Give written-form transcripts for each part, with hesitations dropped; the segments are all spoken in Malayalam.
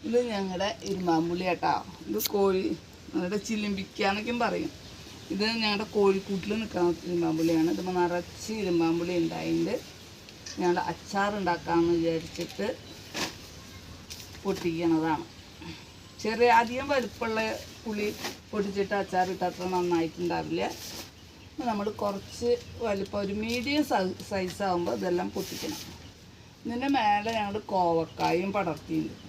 ഇത് ഞങ്ങളുടെ ഇരുമ്പാമ്പുളി കേട്ടോ. ഇത് കോഴി ഞങ്ങളുടെ ചില്ലിമ്പിക്കാന്നൊക്കെയും പറയും. ഇത് ഞങ്ങളുടെ കോഴിക്കൂട്ടിൽ നിൽക്കുന്ന ഇരുമ്പാമ്പുളിയാണ്. ഇതിപ്പോൾ നിറച്ച് ഇരുമ്പാമ്പുളി ഉണ്ടായിട്ട് ഞങ്ങൾ അച്ചാറുണ്ടാക്കാമെന്ന് വിചാരിച്ചിട്ട് പൊട്ടിക്കണതാണ്. ചെറിയ അധികം വലുപ്പമുള്ള പുളി പൊട്ടിച്ചിട്ട് അച്ചാറിട്ട് അത്ര നന്നായിട്ടുണ്ടാവില്ല. നമ്മൾ കുറച്ച് വലുപ്പം ഒരു മീഡിയം സൈസാകുമ്പോൾ ഇതെല്ലാം പൊട്ടിക്കണം. ഇതിൻ്റെ മേലെ ഞങ്ങൾ കോവക്കായും പടർത്തിയിട്ടുണ്ട്.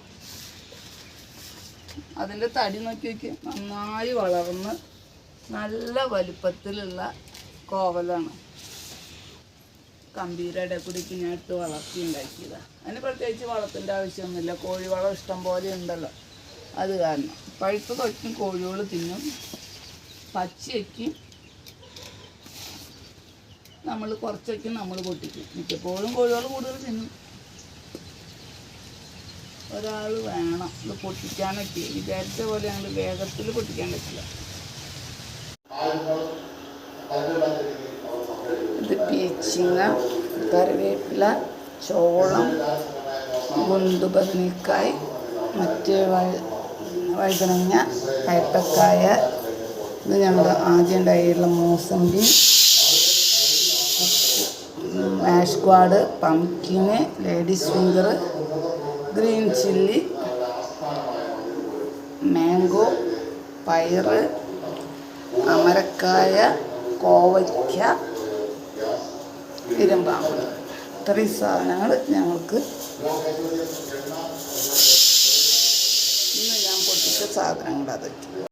അതിൻ്റെ തടി നോക്കി നോക്കി നന്നായി വളർന്ന് നല്ല വലുപ്പത്തിലുള്ള കോവലാണ്. കമ്പീരയുടെ കൂടിക്ക് ഞാൻ ഇട്ട് വളർത്തി ഉണ്ടാക്കിയതാണ്. അതിന് പ്രത്യേകിച്ച് വളത്തിൻ്റെ ആവശ്യമൊന്നുമില്ല. കോഴിവളം ഇഷ്ടം പോലെ ഉണ്ടല്ലോ, അത് കാരണം. പഴുത്ത തൊട്ടും കോഴികൾ തിന്നും, പച്ചയ്ക്കും നമ്മൾ കുറച്ചൊക്കെ നമ്മൾ പൊട്ടിക്കും. മിക്കപ്പോഴും കോഴികൾ കൂടുതൽ തിന്നും. ഒരാൾ വേണം ഇത് പൊട്ടിക്കാനൊക്കെ. വിചാരിച്ച പോലെ ഞങ്ങൾ വേഗത്തിൽ പൊട്ടിക്കാൻ പറ്റില്ല. ഇത് പീച്ചിങ്ങ, കറിവേപ്പില, ചോളം, ഗുണ്ടുബദനിക്കായ്, മറ്റ് വഴുതനങ്ങ, കയ്പക്കായ, ഇത് ഞങ്ങൾ ആദ്യം ഉണ്ടായിട്ടുള്ള മൂസമ്പി, മാഷ് ക്വാഡ്, pumpkin, ladies finger, green chilli, mango, പയറ്, അമരക്കായ, കോവയ്ക്ക, ഇരുമ്പാമ്പുളി. ഇത്രയും സാധനങ്ങൾ ഞങ്ങൾക്ക് ഇന്ന് ഞാൻ പൊട്ടിച്ച സാധനങ്ങൾ അതൊക്കെ.